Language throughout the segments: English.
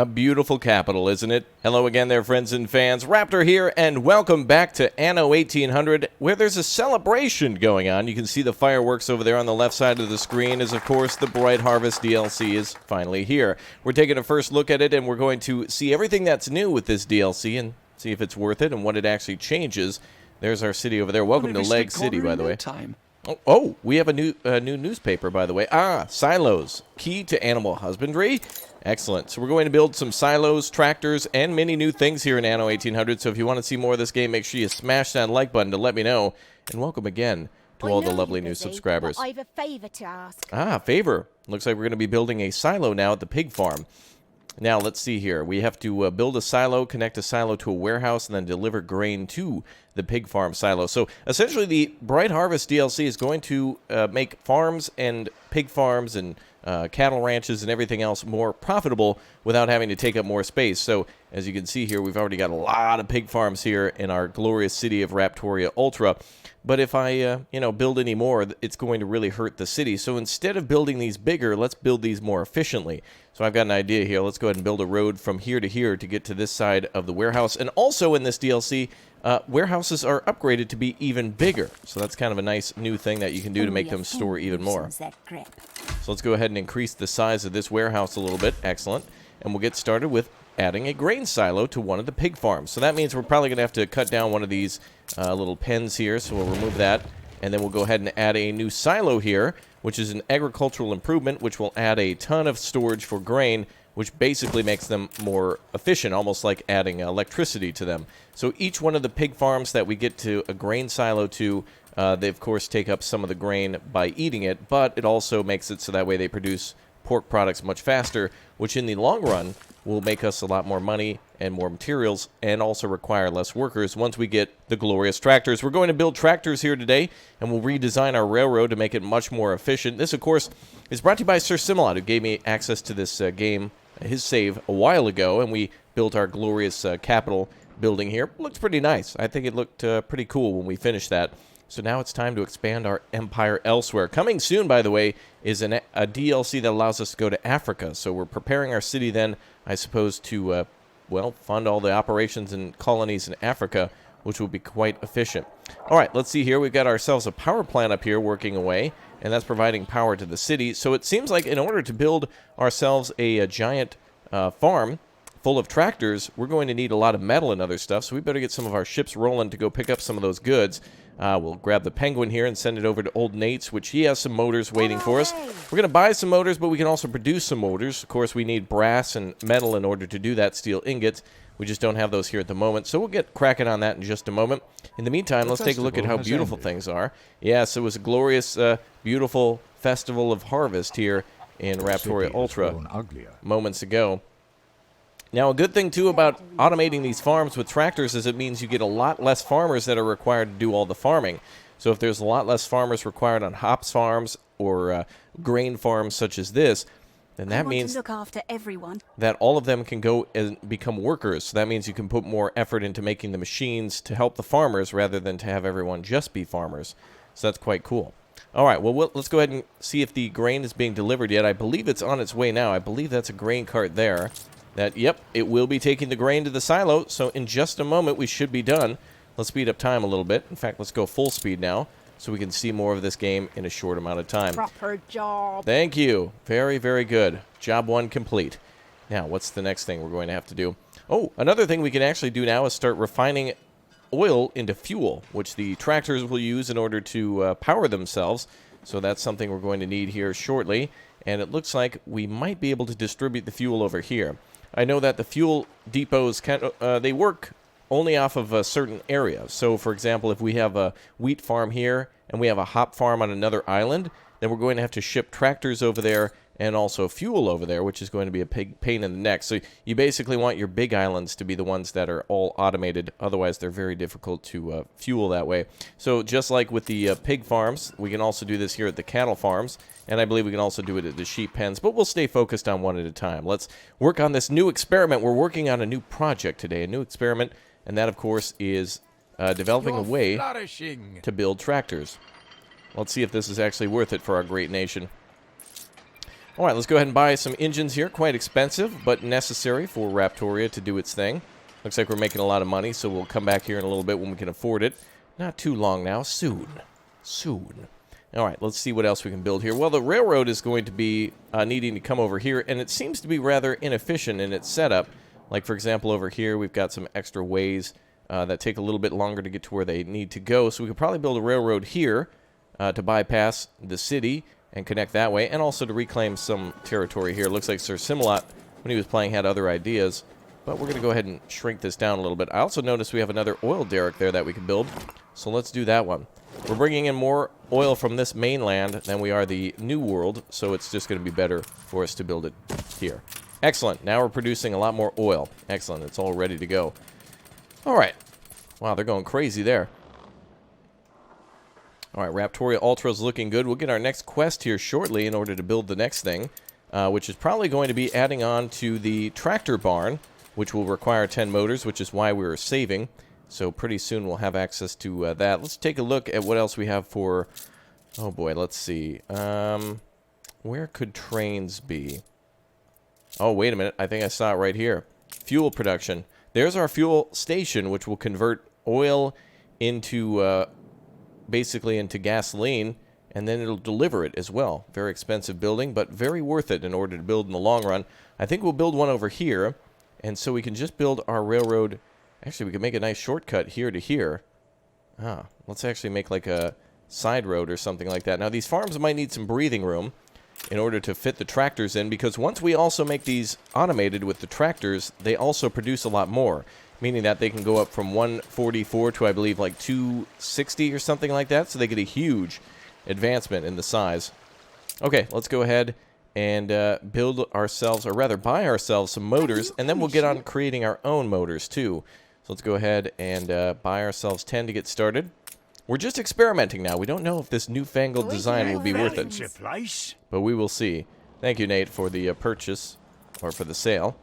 A beautiful capital, isn't it? Hello again there, friends and fans. Raptor here, and welcome back to Anno 1800, where there's a celebration going on. You can see the fireworks over there on the left side of the screen, as of course the Bright Harvest DLC is finally here. We're taking a first look at it, and we're going to see everything that's new with this DLC, and see if it's worth it and what it actually changes. There's our city over there. Welcome to Leg City, by the way. Oh, we have a new newspaper, by the way. Silos, key to animal husbandry. Excellent. So we're going to build some silos, tractors, and many new things here in Anno 1800. So if you want to see more of this game, make sure you smash that like button to let me know. And welcome again to all the lovely new subscribers. I have a favor to ask. Favor. Looks like we're going to be building a silo now at the pig farm. Now, let's see here. We have to build a silo, connect a silo to a warehouse, and then deliver grain to the pig farm silo. So, essentially, the Bright Harvest DLC is going to make farms and pig farms and cattle ranches and everything else more profitable without having to take up more space. So, as you can see here, we've already got a lot of pig farms here in our glorious city of Raptoria Ultra. But if I, build any more, it's going to really hurt the city. So instead of building these bigger, let's build these more efficiently. So I've got an idea here. Let's go ahead and build a road from here to here to get to this side of the warehouse. And also in this DLC, warehouses are upgraded to be even bigger. So that's kind of a nice new thing that you can do to make them store even more. So let's go ahead and increase the size of this warehouse a little bit. Excellent. And we'll get started with adding a grain silo to one of the pig farms. So that means we're probably going to have to cut down one of these little pens here, so we'll remove that. And then we'll go ahead and add a new silo here, which is an agricultural improvement, which will add a ton of storage for grain, which basically makes them more efficient, almost like adding electricity to them. So each one of the pig farms that we get to a grain silo to, they of course take up some of the grain by eating it, but it also makes it so that way they produce pork products much faster, which in the long run will make us a lot more money and more materials, and also require less workers once we get the glorious tractors. We're going to build tractors here today, and we'll redesign our railroad to make it much more efficient. This, of course, is brought to you by Sir Similot, who gave me access to this game, his save, a while ago, and we built our glorious Capitol building here. Looks pretty nice. I think it looked pretty cool when we finished that. So now it's time to expand our empire elsewhere. Coming soon, by the way, is a DLC that allows us to go to Africa. So we're preparing our city then, I suppose, to, fund all the operations and colonies in Africa, which will be quite efficient. All right, let's see here. We've got ourselves a power plant up here working away, and that's providing power to the city. So it seems like in order to build ourselves a giant farm full of tractors, we're going to need a lot of metal and other stuff, so we better get some of our ships rolling to go pick up some of those goods. We'll grab the Penguin here and send it over to Old Nate's, which he has some motors waiting for us. We're going to buy some motors, but we can also produce some motors. Of course, we need brass and metal in order to do that, steel ingots. We just don't have those here at the moment, so we'll get cracking on that in just a moment. In the meantime, let's take a look at how beautiful things are. Yes, it was a glorious, beautiful festival of harvest here in Raptoria Ultra moments ago. Now, a good thing, too, about automating these farms with tractors is it means you get a lot less farmers that are required to do all the farming. So if there's a lot less farmers required on hops farms or grain farms such as this, then that means look after everyone. That all of them can go and become workers. So that means you can put more effort into making the machines to help the farmers rather than to have everyone just be farmers. So that's quite cool. All right, well, let's go ahead and see if the grain is being delivered yet. I believe it's on its way now. I believe that's a grain cart there. Yep, it will be taking the grain to the silo, so in just a moment we should be done. Let's speed up time a little bit. In fact, let's go full speed now so we can see more of this game in a short amount of time. Proper job. Thank you. Very, very good. Job 1 complete. Now, what's the next thing we're going to have to do? Oh, another thing we can actually do now is start refining oil into fuel, which the tractors will use in order to power themselves. So that's something we're going to need here shortly. And it looks like we might be able to distribute the fuel over here. I know that the fuel depots, they work only off of a certain area. So, for example, if we have a wheat farm here and we have a hop farm on another island, then we're going to have to ship tractors over there and also fuel over there, which is going to be a big pain in the neck. So you basically want your big islands to be the ones that are all automated. Otherwise, they're very difficult to fuel that way. So just like with the pig farms, we can also do this here at the cattle farms. And I believe we can also do it at the sheep pens. But we'll stay focused on one at a time. Let's work on this new experiment. We're working on a new project today, a new experiment. And that, of course, is developing a way to build tractors. Let's see if this is actually worth it for our great nation. All right, let's go ahead and buy some engines here. Quite expensive, but necessary for Raptoria to do its thing. Looks like we're making a lot of money, so we'll come back here in a little bit when we can afford it. Not too long now. Soon. Soon. All right, let's see what else we can build here. Well, the railroad is going to be needing to come over here, and it seems to be rather inefficient in its setup. Like, for example, over here, we've got some extra ways that take a little bit longer to get to where they need to go. So we could probably build a railroad here to bypass the city and connect that way, and also to reclaim some territory here. Looks like Sir Similot, when he was playing, had other ideas. But we're going to go ahead and shrink this down a little bit. I also noticed we have another oil derrick there that we can build. So let's do that one. We're bringing in more oil from this mainland than we are the New World, so it's just going to be better for us to build it here. Excellent. Now we're producing a lot more oil. Excellent. It's all ready to go. All right. Wow, they're going crazy there. All right, Raptoria Ultra's looking good. We'll get our next quest here shortly in order to build the next thing, which is probably going to be adding on to the tractor barn, which will require 10 motors, which is why we were saving. So pretty soon we'll have access to that. Let's take a look at what else we have for... Oh boy, let's see. Where could trains be? Oh, wait a minute. I think I saw it right here. Fuel production. There's our fuel station, which will convert oil into... basically into gasoline, and then it'll deliver it as well. Very expensive building, but very worth it in order to build in the long run. I think we'll build one over here, and so we can just build our railroad. Actually, we can make a nice shortcut here to here. Let's actually make like a side road or something like that. Now, these farms might need some breathing room in order to fit the tractors in, because once we also make these automated with the tractors, they also produce a lot more. Meaning that they can go up from 144 to, I believe, like 260 or something like that. So they get a huge advancement in the size. Okay, let's go ahead and build ourselves, or rather buy ourselves some motors. And then we'll get on creating our own motors, too. So let's go ahead and buy ourselves 10 to get started. We're just experimenting now. We don't know if this newfangled design will be worth it. But we will see. Thank you, Nate, for the purchase, or for the sale.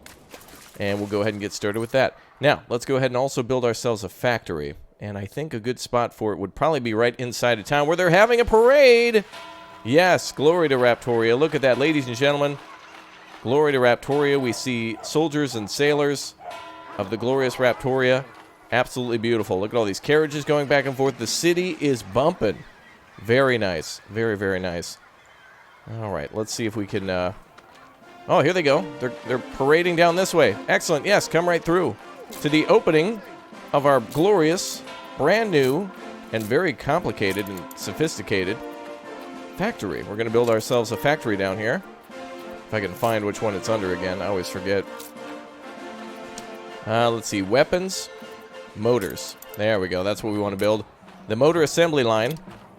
And we'll go ahead and get started with that. Now, let's go ahead and also build ourselves a factory. And I think a good spot for it would probably be right inside of town where they're having a parade. Yes, glory to Raptoria. Look at that, ladies and gentlemen. Glory to Raptoria. We see soldiers and sailors of the glorious Raptoria. Absolutely beautiful. Look at all these carriages going back and forth. The city is bumping. Very nice. Very, very nice. All right, let's see if we can... Oh, here they go. They're parading down this way. Excellent. Yes, come right through to the opening of our glorious, brand new, and very complicated and sophisticated factory. We're going to build ourselves a factory down here. If I can find which one it's under again. I always forget. Let's see. Weapons, motors. There we go. That's what we want to build. The motor assembly line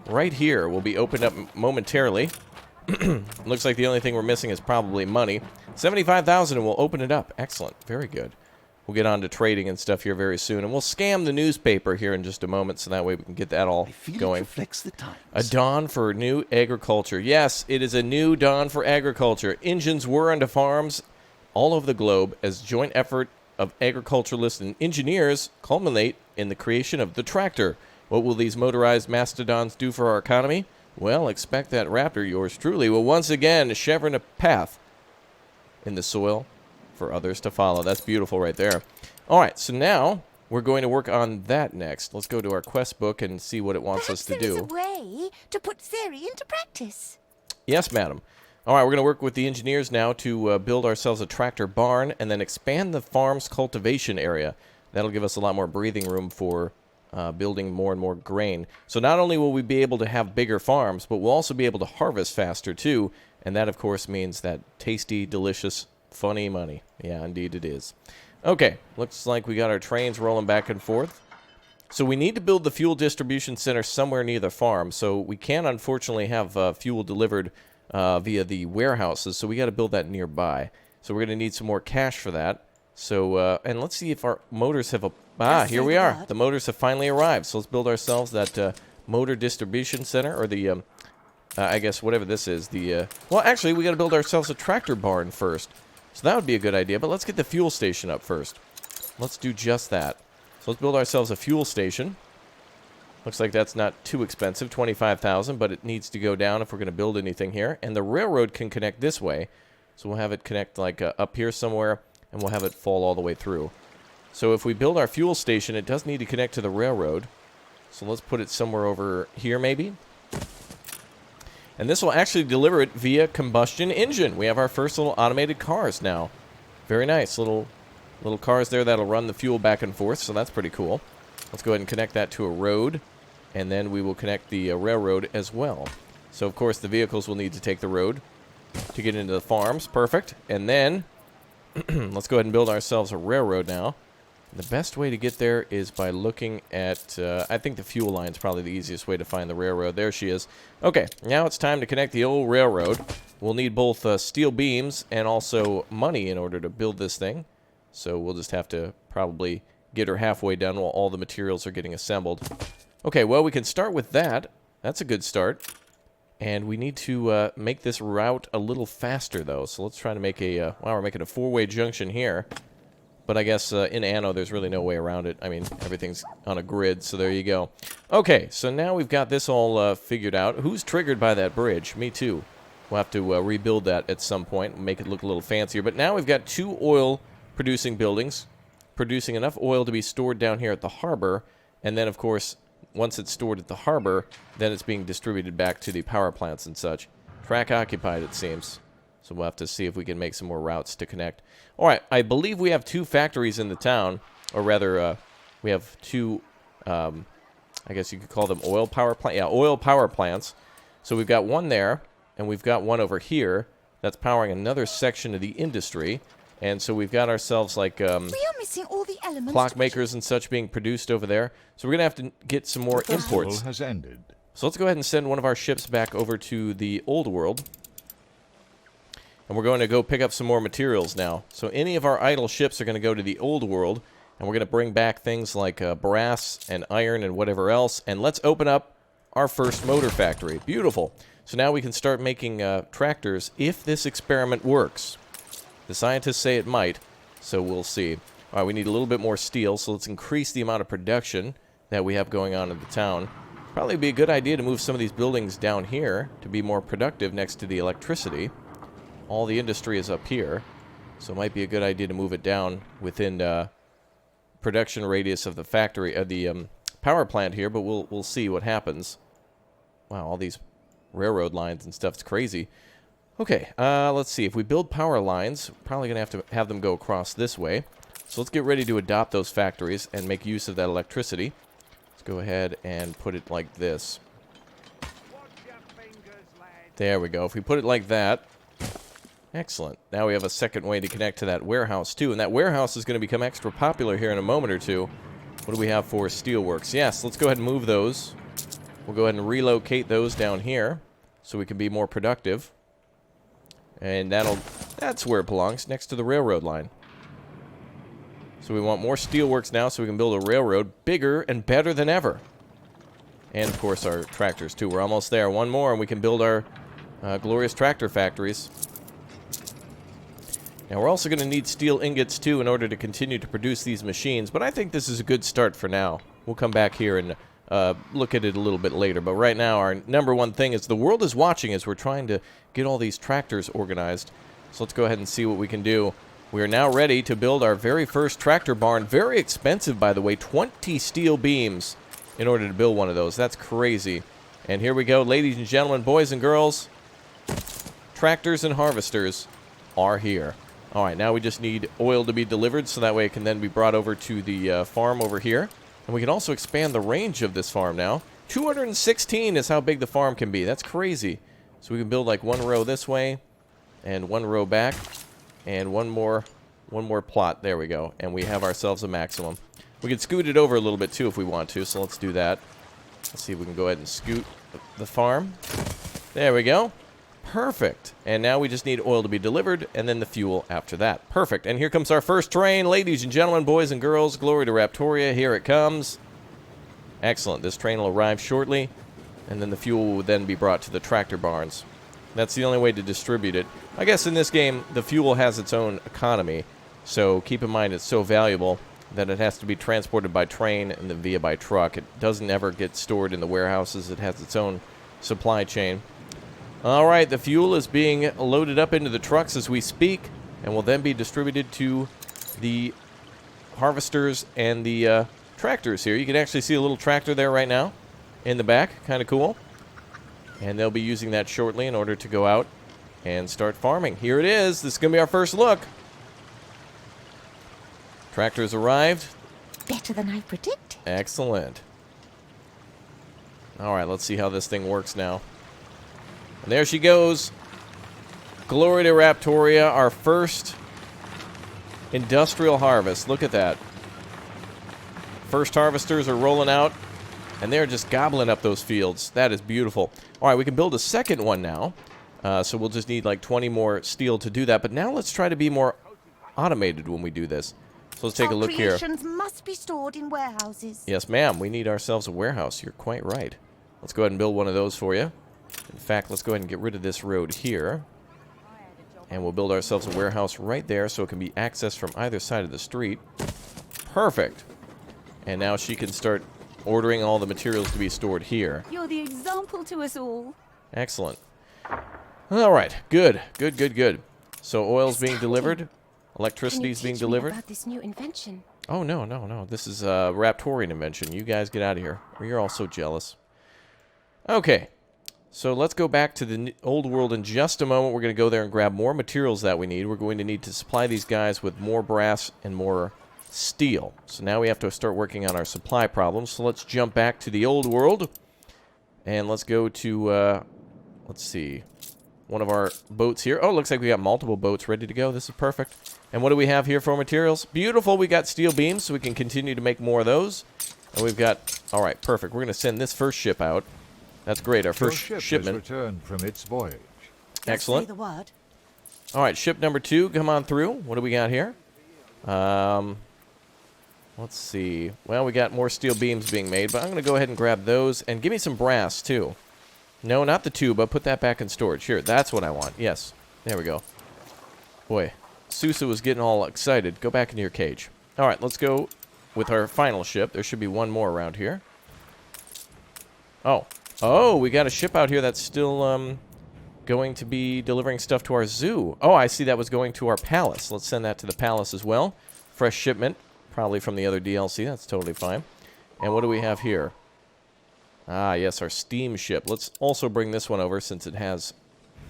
right here will be opened up momentarily. Looks like the only thing we're missing is probably money. 75,000 and we'll open it up. Excellent. Very good. We'll get on to trading and stuff here very soon. And we'll scam the newspaper here in just a moment, so that way we can get that all going. It reflects the times. A dawn for new agriculture. Yes, it is a new dawn for agriculture. Engines whir into farms all over the globe as joint effort of agriculturalists and engineers culminate in the creation of the tractor. What will these motorized mastodons do for our economy? Well, expect that Raptor, yours truly, will once again chevron a path in the soil for others to follow. That's beautiful right there. All right, so now we're going to work on that next. Let's go to our quest book and see what it wants us to do. Perhaps there is a way to put theory into practice. Yes, madam. All right, we're going to work with the engineers now to build ourselves a tractor barn and then expand the farm's cultivation area. That'll give us a lot more breathing room for building more and more grain. So not only will we be able to have bigger farms, but we'll also be able to harvest faster too. And that, of course, means that tasty, delicious, funny money. Yeah, indeed it is. Okay, looks like we got our trains rolling back and forth. So we need to build the fuel distribution center somewhere near the farm. So we can't, unfortunately, have fuel delivered via the warehouses. So we got to build that nearby. So we're going to need some more cash for that. So, and let's see if our motors have here we are. The motors have finally arrived. So let's build ourselves that motor distribution center, or the, I guess, whatever this is. Well, actually, we got to build ourselves a tractor barn first. So that would be a good idea, but let's get the fuel station up first. Let's do just that. So let's build ourselves a fuel station. Looks like that's not too expensive, 25,000, but it needs to go down if we're going to build anything here. And the railroad can connect this way. So we'll have it connect like up here somewhere, and we'll have it fall all the way through. So if we build our fuel station, it does need to connect to the railroad. So let's put it somewhere over here maybe. And this will actually deliver it via combustion engine. We have our first little automated cars now. Very nice. Little cars there that'll run the fuel back and forth, so that's pretty cool. Let's go ahead and connect that to a road, and then we will connect the railroad as well. So, of course, the vehicles will need to take the road to get into the farms. Perfect. And then, let's go ahead and build ourselves a railroad now. The best way to get there is by looking at, I think the fuel line is probably the easiest way to find the railroad. There she is. Okay, now it's time to connect the old railroad. We'll need both steel beams and also money in order to build this thing. So we'll just have to probably get her halfway done while all the materials are getting assembled. Okay, well, we can start with that. That's a good start. And we need to make this route a little faster, though. So let's try to make a, wow, we're making a four-way junction here. But I guess in Anno, there's really no way around it. I mean, everything's on a grid, so there you go. Okay, so now we've got this all figured out. Who's triggered by that bridge? Me too. We'll have to rebuild that at some point and make it look a little fancier. But now we've got 2 oil-producing buildings, producing enough oil to be stored down here at the harbor. And then, of course, once it's stored at the harbor, then it's being distributed back to the power plants and such. Track occupied, it seems. So we'll have to see if we can make some more routes to connect. All right, I believe we have 2 factories in the town. Or rather, we have 2, I guess you could call them oil power plants. Yeah, oil power plants. So we've got one there, and we've got one over here that's powering another section of the industry. And so we've got ourselves like We are missing all the elements. clockmakers and such being produced over there. So we're going to have to get some more imports. Has ended. So let's go ahead and send one of our ships back over to the old world. And we're going to go pick up some more materials now. So any of our idle ships are going to go to the old world. And we're going to bring back things like brass and iron and whatever else. And let's open up our first motor factory. Beautiful. So now we can start making tractors if this experiment works. The scientists say it might, so we'll see. All right, we need a little bit more steel, so let's increase the amount of production that we have going on in the town. Probably be a good idea to move some of these buildings down here to be more productive next to the electricity. All the industry is up here, so it might be a good idea to move it down within production radius of the factory, the power plant here, but we'll see what happens. Wow, all these railroad lines and stuff, it's crazy. Okay, let's see. If we build power lines, we're probably going to have them go across this way. So let's get ready to adopt those factories and make use of that electricity. Let's go ahead and put it like this. There we go. If we put it like that, excellent. Now we have a second way to connect to that warehouse, too. And that warehouse is going to become extra popular here in a moment or two. What do we have for steelworks? Yes, let's go ahead and move those. We'll go ahead and relocate those down here so we can be more productive. And that's where it belongs, next to the railroad line. So we want more steelworks now so we can build a railroad bigger and better than ever. And, of course, our tractors, too. We're almost there. One more, and we can build our glorious tractor factories. Now, we're also going to need steel ingots, too, in order to continue to produce these machines. But I think this is a good start for now. We'll come back here and look at it a little bit later. But right now, our number one thing is the world is watching as we're trying to get all these tractors organized. So let's go ahead and see what we can do. We are now ready to build our very first tractor barn. Very expensive, by the way. 20 steel beams in order to build one of those. That's crazy. And here we go, ladies and gentlemen, boys and girls. Tractors and harvesters are here. All right, now we just need oil to be delivered so that way it can then be brought over to the farm over here. And we can also expand the range of this farm now. 216 is how big the farm can be. That's crazy. So we can build like one row this way and one row back and one more plot. There we go. And we have ourselves a maximum. We can scoot it over a little bit too if we want to, so let's do that. Let's see if we can go ahead and scoot the farm. There we go. Perfect. And now we just need oil to be delivered and then the fuel after that. Perfect. And here comes our first train. Ladies and gentlemen, boys and girls, glory to Raptoria. Here it comes. Excellent. This train will arrive shortly, and then the fuel will then be brought to the tractor barns. That's the only way to distribute it. I guess in this game, the fuel has its own economy, so keep in mind it's so valuable that it has to be transported by train and then via by truck. It doesn't ever get stored in the warehouses. It has its own supply chain. All right, the fuel is being loaded up into the trucks as we speak and will then be distributed to the harvesters and the tractors here. You can actually see a little tractor there right now in the back. Kind of cool. And they'll be using that shortly in order to go out and start farming. Here it is. This is going to be our first look. Tractors arrived. Better than I predicted. Excellent. All right, let's see how this thing works now. And there she goes. Glory to Raptoria, our first industrial harvest. Look at that. First harvesters are rolling out, and they're just gobbling up those fields. That is beautiful. All right, we can build a second one now. So we'll just need like 20 more steel to do that. But now let's try to be more automated when we do this. So let's take a look here. Creations must be stored in warehouses. Yes, ma'am. We need ourselves a warehouse. You're quite right. Let's go ahead and build one of those for you. In fact, let's go ahead and get rid of this road here. And we'll build ourselves a warehouse right there so it can be accessed from either side of the street. Perfect. And now she can start ordering all the materials to be stored here. You're the example to us all. Excellent. All right. Good. Good, good, good. So oil's being delivered. Electricity's being delivered. About this new invention? Oh, no, no, no. This is a Raptorian invention. You guys get out of here. You're all so jealous. Okay. So let's go back to the old world in just a moment. We're going to go there and grab more materials that we need. We're going to need to supply these guys with more brass and more steel. So now we have to start working on our supply problems. So let's jump back to the old world. And let's go to, let's see, one of our boats here. Oh, looks like we got multiple boats ready to go. This is perfect. And what do we have here for materials? Beautiful. We got steel beams, so we can continue to make more of those. And we've got, all right, perfect. We're going to send this first ship out. That's great. Our first shipment. Has returned from its voyage. Excellent. Say the word. All right, ship number 2, come on through. What do we got here? Let's see. Well, we got more steel beams being made, but I'm going to go ahead and grab those. And give me some brass, too. No, not the tuba. Put that back in storage. Here, that's what I want. Yes. There we go. Boy, Susa was getting all excited. Go back into your cage. All right, let's go with our final ship. There should be one more around here. Oh. Oh, we got a ship out here that's still going to be delivering stuff to our zoo. Oh, I see that was going to our palace. Let's send that to the palace as well. Fresh shipment. Probably from the other DLC. That's totally fine. And what do we have here? Ah, yes, our steam ship. Let's also bring this one over since it has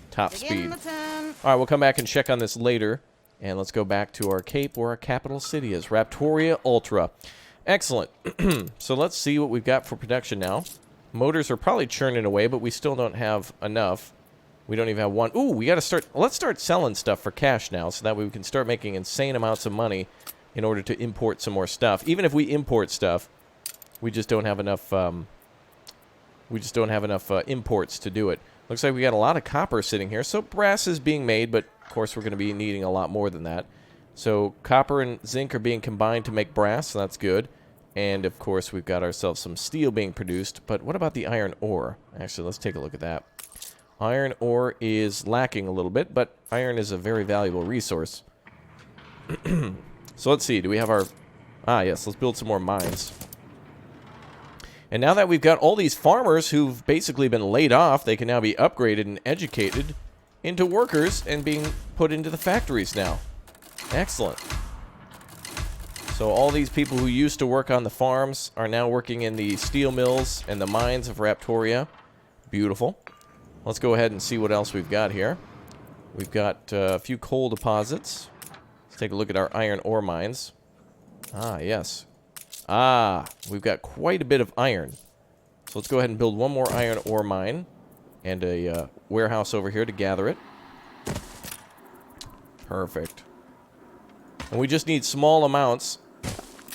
top speed. All right, we'll come back and check on this later. And let's go back to our cape where our capital city is. Raptoria Ultra. Excellent. So let's see what we've got for production now. Motors are probably churning away, but we still don't have enough. We don't even have one. Ooh, we got to start. Let's start selling stuff for cash now so that way we can start making insane amounts of money in order to import some more stuff. Even if we import stuff, we just don't have enough imports to do it. Looks like we got a lot of copper sitting here. So brass is being made, but of course we're going to be needing a lot more than that. So copper and zinc are being combined to make brass, so that's good. And of course we've got ourselves some steel being produced. But what about the iron ore? Actually, let's take a look at that. Iron ore is lacking a little bit, but iron is a very valuable resource. So let's see, do we have our... Ah, yes, let's build some more mines. And now that we've got all these farmers who've basically been laid off, they can now be upgraded and educated into workers and being put into the factories now. Excellent. So all these people who used to work on the farms are now working in the steel mills and the mines of Raptoria. Beautiful. Let's go ahead and see what else we've got here. We've got a few coal deposits. Let's take a look at our iron ore mines. Ah, yes. Ah, we've got quite a bit of iron. So let's go ahead and build one more iron ore mine and a warehouse over here to gather it. Perfect. And we just need small amounts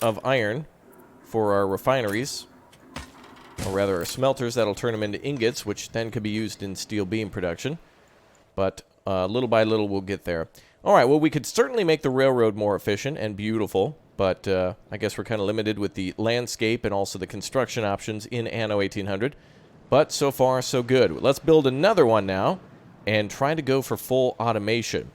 of iron for our refineries, or rather our smelters. That'll turn them into ingots, which then could be used in steel beam production. But little by little we'll get there. All right, well, we could certainly make the railroad more efficient and beautiful, but I guess we're kind of limited with the landscape and also the construction options in Anno 1800. But so far, so good. Let's build another one now and try to go for full automation.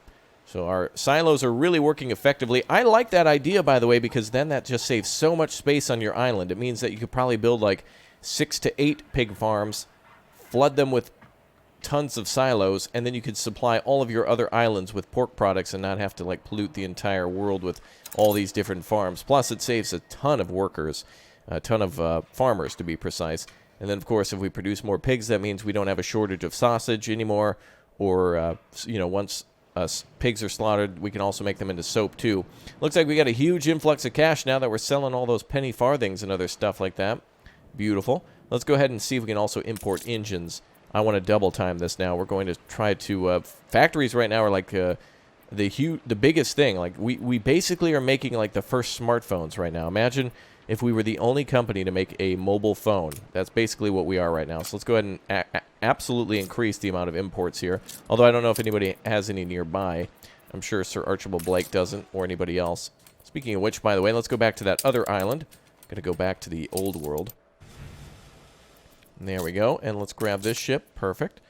So our silos are really working effectively. I like that idea, by the way, because then that just saves so much space on your island. It means that you could probably build like 6 to 8 pig farms, flood them with tons of silos, and then you could supply all of your other islands with pork products and not have to like pollute the entire world with all these different farms. Plus, it saves a ton of workers, a ton of farmers, to be precise. And then, of course, if we produce more pigs, that means we don't have a shortage of sausage anymore, or, you know, once pigs are slaughtered, we can also make them into soap, too. Looks like we got a huge influx of cash now that we're selling all those penny farthings and other stuff like that. Beautiful. Let's go ahead and see if we can also import engines. I want to double time this now. We're going to try to... factories right now are like the biggest thing. Like, we basically are making like the first smartphones right now. Imagine if we were the only company to make a mobile phone. That's basically what we are right now. So let's go ahead and absolutely increase the amount of imports here. Although I don't know if anybody has any nearby. I'm sure Sir Archibald Blake doesn't, or anybody else. Speaking of which, by the way, let's go back to that other island. Going to go back to the old world. There we go. And let's grab this ship. Perfect.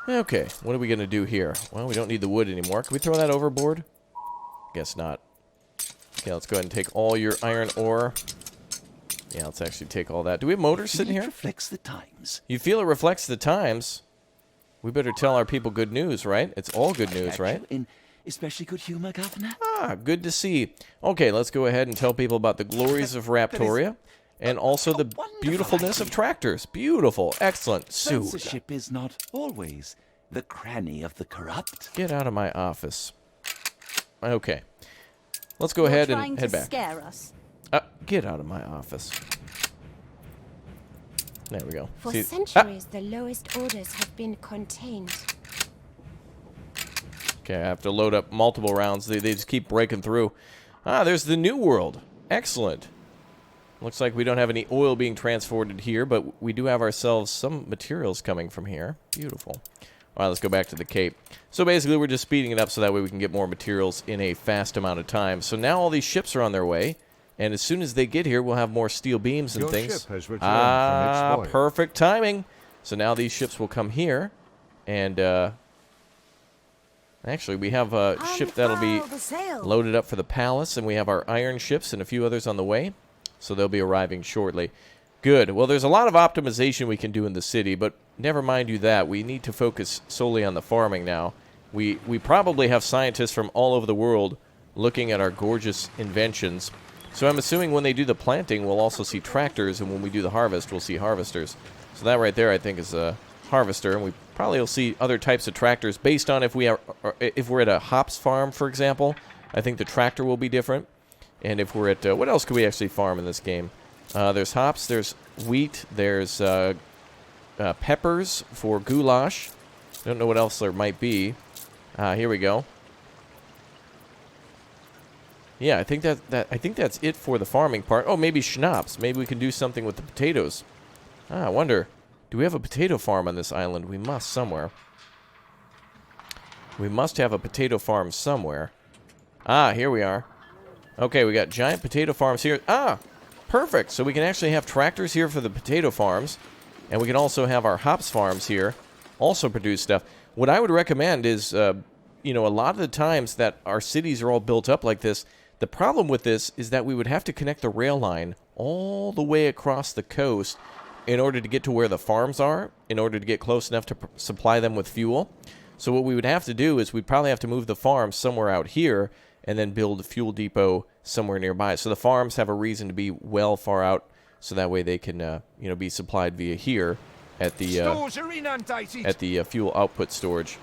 Okay, what are we going to do here? Well, we don't need the wood anymore. Can we throw that overboard? Guess not. Okay, let's go ahead and take all your iron ore. Yeah, let's actually take all that. Do we have motors sitting here? It reflects the times. You feel it reflects the times? We better tell our people good news, right? It's all good news, right? In especially good humor, Governor. Ah, good to see. Okay, let's go ahead and tell people about the glories of Raptoria and also the beautifulness of tractors. Beautiful. Excellent. Censorship is not always the cranny of the corrupt. Get out of my office. Okay. Let's go ahead and head back. Scare us. Get out of my office. There we go. For centuries, the lowest orders have been contained. Okay, I have to load up multiple rounds. They just keep breaking through. Ah, there's the new world. Excellent. Looks like we don't have any oil being transported here, but we do have ourselves some materials coming from here. Beautiful. All right, let's go back to the Cape. So basically, we're just speeding it up so that way we can get more materials in a fast amount of time. So now all these ships are on their way, and as soon as they get here, we'll have more steel beams and things. Ship has returned from its voyage. Perfect timing. So now these ships will come here, and actually, we have a ship that'll be loaded up for the palace, and we have our iron ships and a few others on the way. So they'll be arriving shortly. Good. Well, there's a lot of optimization we can do in the city, but never mind you that. We need to focus solely on the farming now. We probably have scientists from all over the world looking at our gorgeous inventions. So I'm assuming when they do the planting, we'll also see tractors, and when we do the harvest, we'll see harvesters. So that right there, I think, is a harvester, and we probably will see other types of tractors based on if we're at a hops farm, for example. I think the tractor will be different. And if we're at... what else could we actually farm in this game? There's hops, there's wheat, there's peppers for goulash. I don't know what else there might be. Here we go. Yeah, I think that's it for the farming part. Oh, maybe schnapps. Maybe we can do something with the potatoes. I wonder, do we have a potato farm on this island? We must somewhere. We must have a potato farm somewhere. Here we are. Okay, we got giant potato farms here. Perfect. So we can actually have tractors here for the potato farms, and we can also have our hops farms here also produce stuff. What I would recommend is, you know, a lot of the times that our cities are all built up like this, the problem with this is that we would have to connect the rail line all the way across the coast in order to get to where the farms are, in order to get close enough to supply them with fuel. So what we would have to do is we'd probably have to move the farms somewhere out here and then build a fuel depot somewhere nearby. So the farms have a reason to be well far out, so that way they can, you know, be supplied via here at the fuel output storage.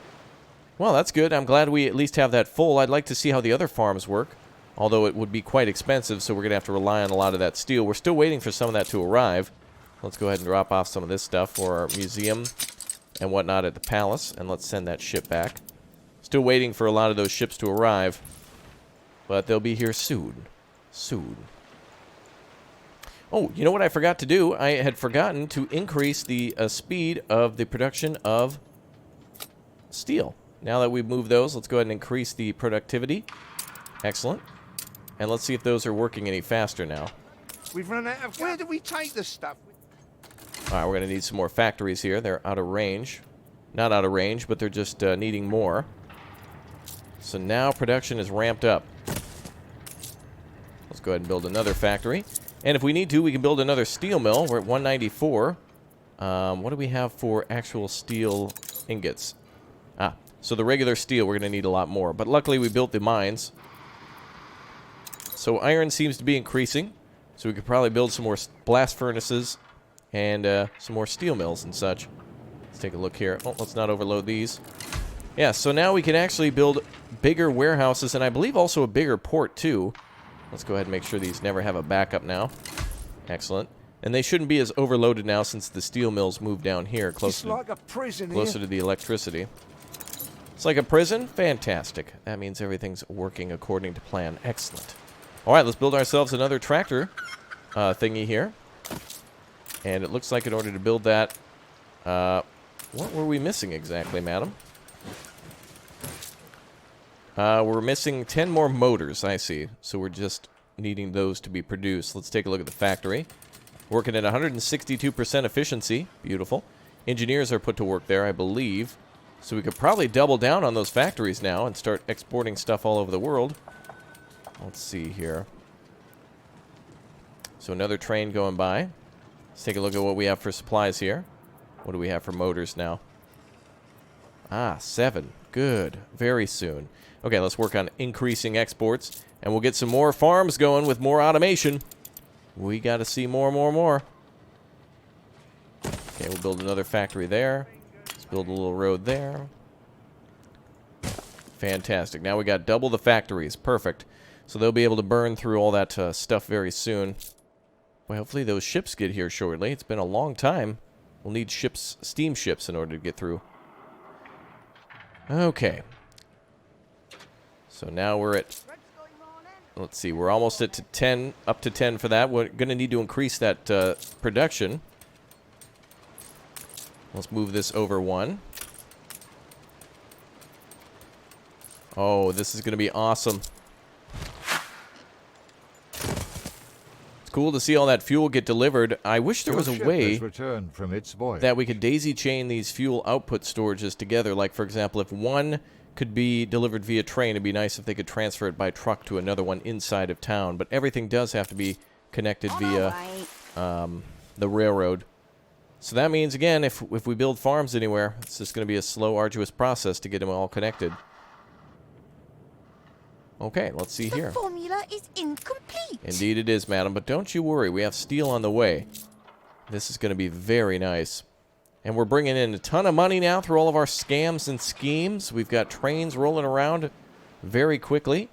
Well, that's good. I'm glad we at least have that full. I'd like to see how the other farms work, although it would be quite expensive, so we're going to have to rely on a lot of that steel. We're still waiting for some of that to arrive. Let's go ahead and drop off some of this stuff for our museum and whatnot at the palace, and let's send that ship back. Still waiting for a lot of those ships to arrive, but they'll be here soon. Soon. Oh, you know what I forgot to do? I had forgotten to increase the speed of the production of steel. Now that we've moved those, let's go ahead and increase the productivity. Excellent. And let's see if those are working any faster now. We've run out of... Where do we take the stuff? Alright, we're going to need some more factories here. They're out of range. Not out of range, but they're just needing more. So now production is ramped up. Let's go ahead and build another factory. And if we need to, we can build another steel mill. We're at 194. What do we have for actual steel ingots? So the regular steel, we're going to need a lot more. But luckily, we built the mines. So iron seems to be increasing. So we could probably build some more blast furnaces and some more steel mills and such. Let's take a look here. Oh, let's not overload these. Yeah, so now we can actually build bigger warehouses, and I believe also a bigger port, too. Let's go ahead and make sure these never have a backup now. Excellent. And they shouldn't be as overloaded now since the steel mills moved down here closer, It's like a prison closer to the electricity. It's like a prison? Fantastic. That means everything's working according to plan. Excellent. All right, let's build ourselves another tractor thingy here. And it looks like in order to build that... what were we missing exactly, madam? We're missing 10 more motors, I see. So we're just needing those to be produced. Let's take a look at the factory. Working at 162% efficiency. Beautiful. Engineers are put to work there, I believe. So we could probably double down on those factories now and start exporting stuff all over the world. Let's see here. So another train going by. Let's take a look at what we have for supplies here. What do we have for motors now? 7. Good. Very soon. Okay, let's work on increasing exports. And we'll get some more farms going with more automation. We got to see more. Okay, we'll build another factory there. Let's build a little road there. Fantastic. Now we got double the factories. Perfect. So they'll be able to burn through all that stuff very soon. Well, hopefully those ships get here shortly. It's been a long time. We'll need ships, steamships in order to get through. Okay. So now we're at... Let's see, we're almost at 10, up to 10 for that. We're going to need to increase that production. Let's move this over 1. Oh, this is going to be awesome. It's cool to see all that fuel get delivered. I wish there was a way returned from its voyage. that we could daisy chain these fuel output storages together. Like, for example, if one could be delivered via train, it'd be nice if they could transfer it by truck to another one inside of town. But everything does have to be connected via the railroad. So that means, again, if we build farms anywhere, it's just going to be a slow, arduous process to get them all connected. Okay, let's see here. The formula is incomplete. Indeed it is, madam. But don't you worry, we have steel on the way. This is going to be very nice. And we're bringing in a ton of money now through all of our scams and schemes. We've got trains rolling around very quickly.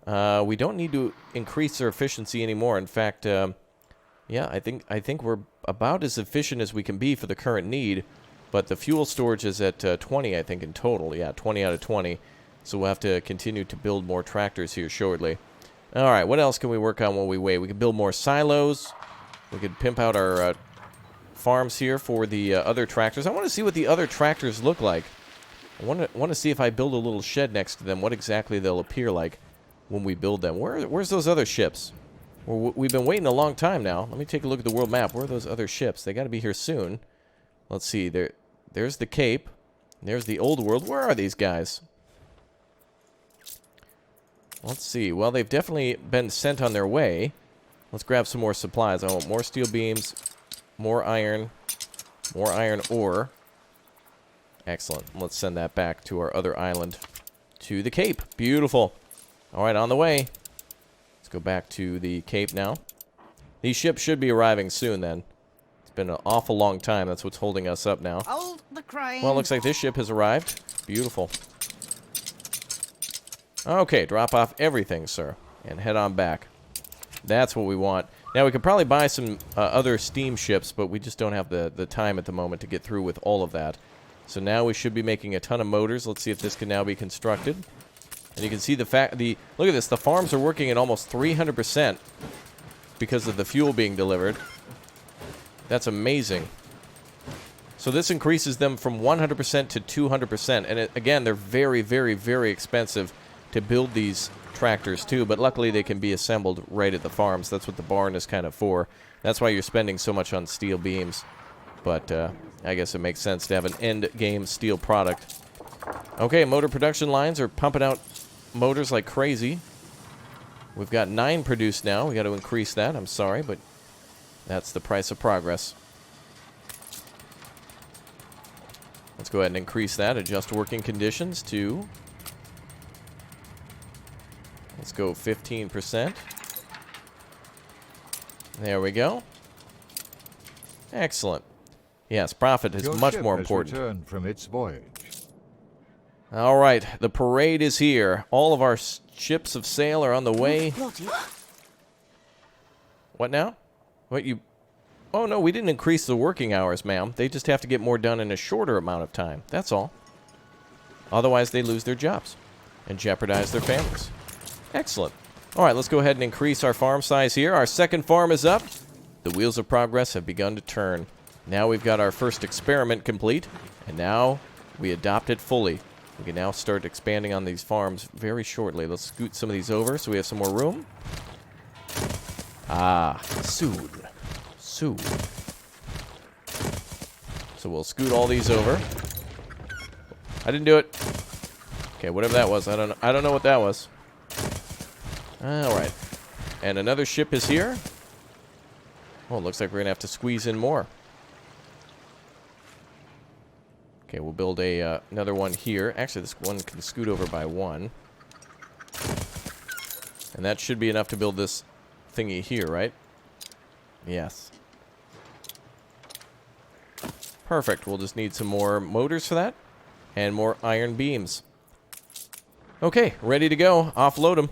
We don't need to increase their efficiency anymore. In fact, yeah, I think we're about as efficient as we can be for the current need. But the fuel storage is at 20, I think, in total. Yeah, 20 out of 20. So we'll have to continue to build more tractors here shortly. All right, what else can we work on while we wait? We can build more silos. We could pimp out our... farms here for the other tractors. I want to see what the other tractors look like. I want to see if I build a little shed next to them, what exactly they'll appear like when we build them. Where's those other ships? We've been waiting a long time now. Let me take a look at the world map. Where are those other ships? They got to be here soon. Let's see. There's the Cape. There's the old world. Where are these guys? Let's see. Well, they've definitely been sent on their way. Let's grab some more supplies. I want more steel beams. More iron ore. Excellent. Let's send that back to our other island. To the Cape. Beautiful. All right, on the way. Let's go back to the Cape now. These ships should be arriving soon then. It's been an awful long time. That's what's holding us up now. Hold the crane. Well, it looks like this ship has arrived. Beautiful. Okay, drop off everything, sir. And head on back. That's what we want. Now, we could probably buy some other steamships, but we just don't have the time at the moment to get through with all of that. So now we should be making a ton of motors. Let's see if this can now be constructed. And you can see look at this. The farms are working at almost 300% because of the fuel being delivered. That's amazing. So this increases them from 100% to 200%. And again, they're very, very, very expensive to build these tractors too, but luckily they can be assembled right at the farms. That's what the barn is kind of for. That's why you're spending so much on steel beams. But I guess it makes sense to have an end game steel product. Okay, motor production lines are pumping out motors like crazy. We've got 9 produced now. We got to increase that. I'm sorry, but that's the price of progress. Let's go ahead and increase that. Adjust working conditions to... Let's go 15%. There we go. Excellent. Yes, profit is Your much ship more has important. returned from its voyage. All right, the parade is here. All of our ships of sail are on the way. What now? What you... Oh, no, we didn't increase the working hours, ma'am. They just have to get more done in a shorter amount of time. That's all. Otherwise, they lose their jobs and jeopardize their families. Excellent. All right, let's go ahead and increase our farm size here. Our second farm is up. The wheels of progress have begun to turn. Now we've got our first experiment complete, and now we adopt it fully. We can now start expanding on these farms very shortly. Let's scoot some of these over so we have some more room. Ah, soon. Soon. So we'll scoot all these over. I didn't do it. Okay, whatever that was. I don't know what that was. All right. And another ship is here. Oh, it looks like we're going to have to squeeze in more. Okay, we'll build another one here. Actually, this one can scoot over by 1. And that should be enough to build this thingy here, right? Yes. Perfect. We'll just need some more motors for that. And more iron beams. Okay, ready to go. Offload them.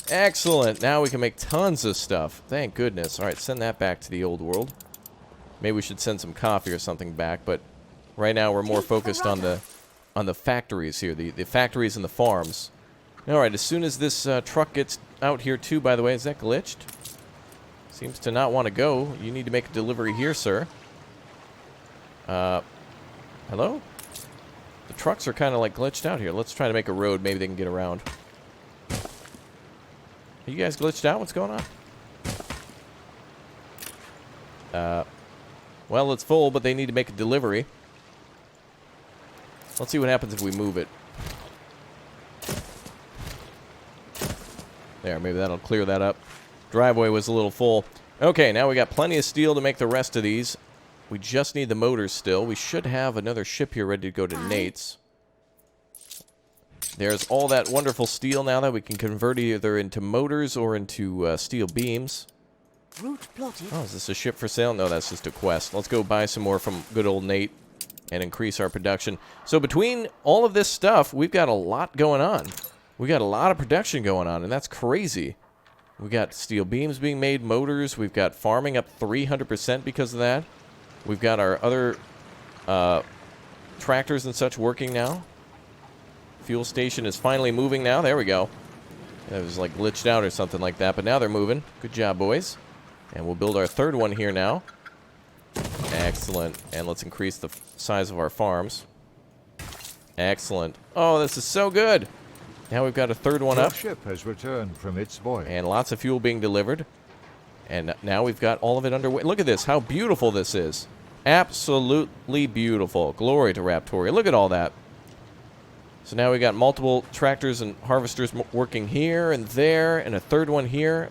Excellent. Now we can make tons of stuff. Thank goodness. All right, send that back to the old world. Maybe we should send some coffee or something back, but right now we're more focused on the factories here, the factories and the farms. All right, as soon as this truck gets out here too, by the way, is that glitched? Seems to not want to go. You need to make a delivery here, sir. Hello? The trucks are kind of like glitched out here. Let's try to make a road. Maybe they can get around. Are you guys glitched out? What's going on? Well, it's full, but they need to make a delivery. Let's see what happens if we move it. There, maybe that'll clear that up. Driveway was a little full. Okay, now we got plenty of steel to make the rest of these. We just need the motors still. We should have another ship here ready to go to Nate's. There's all that wonderful steel now that we can convert either into motors or into steel beams. Route plotted. Oh, is this a ship for sale? No, that's just a quest. Let's go buy some more from good old Nate and increase our production. So between all of this stuff, we've got a lot going on. We got a lot of production going on, and that's crazy. We got steel beams being made, motors. We've got farming up 300% because of that. We've got our other tractors and such working now. Fuel station is finally moving now. There we go. It was like glitched out or something like that, but now they're moving. Good job, boys. And we'll build our third one here now. Excellent. And let's increase the size of our farms. Excellent. Oh, this is so good. Now we've got a third one Your up. ship has returned from its voyage. And lots of fuel being delivered. And now we've got all of it underway. Look at this. How beautiful this is. Absolutely beautiful. Glory to Raptoria. Look at all that. So now we got multiple tractors and harvesters working here and there, and a third one here.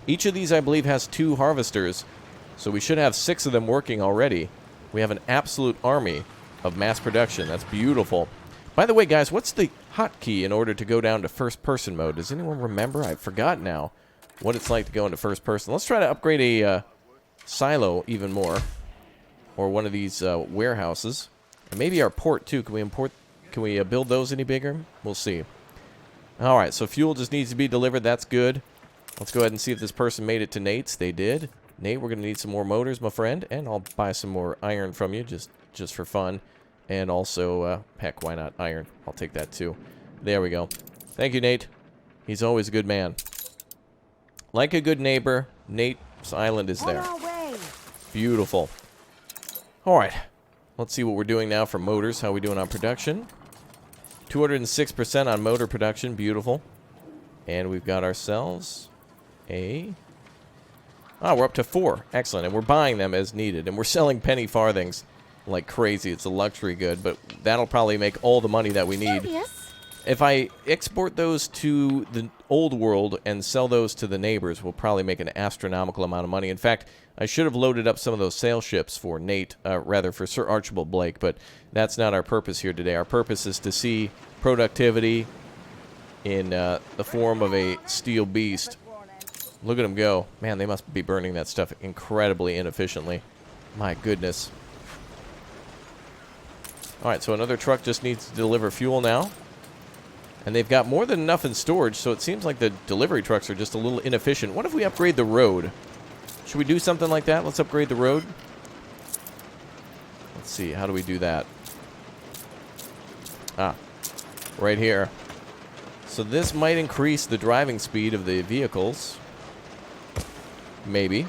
Each of these, I believe, has 2 harvesters, so we should have 6 of them working already. We have an absolute army of mass production. That's beautiful. By the way, guys, what's the hotkey in order to go down to first-person mode? Does anyone remember? I forgot now what it's like to go into first person. Let's try to upgrade a silo even more, or one of these warehouses, and maybe our port too. Can we import? Can we build those any bigger? We'll see. All right, so fuel just needs to be delivered. That's good. Let's go ahead and see if this person made it to Nate's. They did. Nate, we're going to need some more motors, my friend, and I'll buy some more iron from you just for fun. And also, heck, why not iron? I'll take that too. There we go. Thank you, Nate. He's always a good man. Like a good neighbor, Nate's Island is there. On our way. Beautiful. All right. Let's see what we're doing now for motors. How are we doing on production? 206% on motor production. Beautiful. And we've got ourselves a... Ah, we're up to 4. Excellent. And we're buying them as needed. And we're selling penny farthings like crazy. It's a luxury good, but that'll probably make all the money that we need. Curious. If I export those to the old world and sell those to the neighbors, we'll probably make an astronomical amount of money. In fact, I should have loaded up some of those sail ships for Nate, rather for Sir Archibald Blake, but that's not our purpose here today. Our purpose is to see productivity in the form of a steel beast. Look at them go. Man, they must be burning that stuff incredibly inefficiently. My goodness. Alright, so another truck just needs to deliver fuel now. And they've got more than enough in storage, so it seems like the delivery trucks are just a little inefficient. What if we upgrade the road? Should we do something like that? Let's upgrade the road. Let's see, how do we do that? Ah, right here. So this might increase the driving speed of the vehicles. Maybe.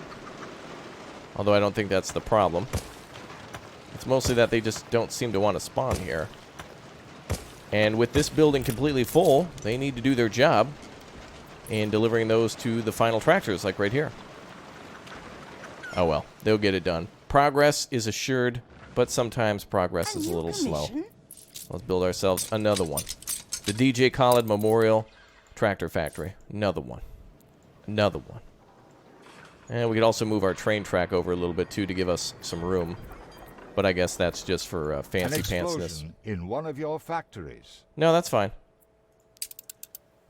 Although I don't think that's the problem. It's mostly that they just don't seem to want to spawn here. And with this building completely full, they need to do their job in delivering those to the final tractors, like right here. Oh well, they'll get it done. Progress is assured, but sometimes progress is a little slow. Let's build ourselves another one. The DJ Khaled Memorial Tractor Factory. Another one. Another one. And we could also move our train track over a little bit, too, to give us some room. But I guess that's just for fancy pantsness. In one of your factories. No, that's fine.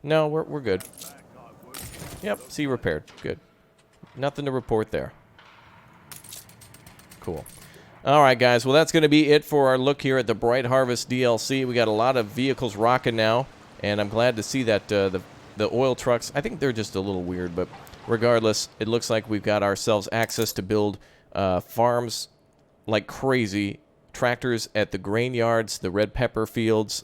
No, we're good. Yep, see, repaired. Good. Nothing to report there. Cool. All right, guys. Well, that's going to be it for our look here at the Bright Harvest DLC. We got a lot of vehicles rocking now, and I'm glad to see that the oil trucks, I think they're just a little weird, but regardless, it looks like we've got ourselves access to build farms like crazy, tractors at the grain yards, the red pepper fields,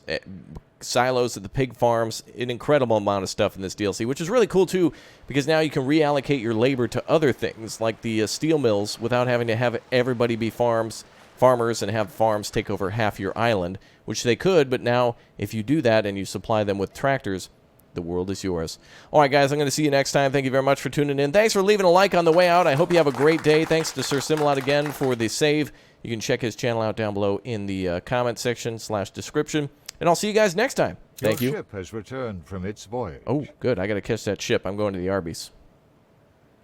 silos at the pig farms, an incredible amount of stuff in this DLC, which is really cool too, because now you can reallocate your labor to other things, like the steel mills, without having to have everybody be farmers and have farms take over half your island, which they could, but now if you do that and you supply them with tractors, the world is yours. All right, guys, I'm going to see you next time. Thank you very much for tuning in. Thanks for leaving a like on the way out. I hope you have a great day. Thanks to Sir Similot again for the save. You can check his channel out down below in the comment section / description. And I'll see you guys next time. Thank you. Your ship has returned from its voyage. Oh, good. I got to catch that ship. I'm going to the Arby's.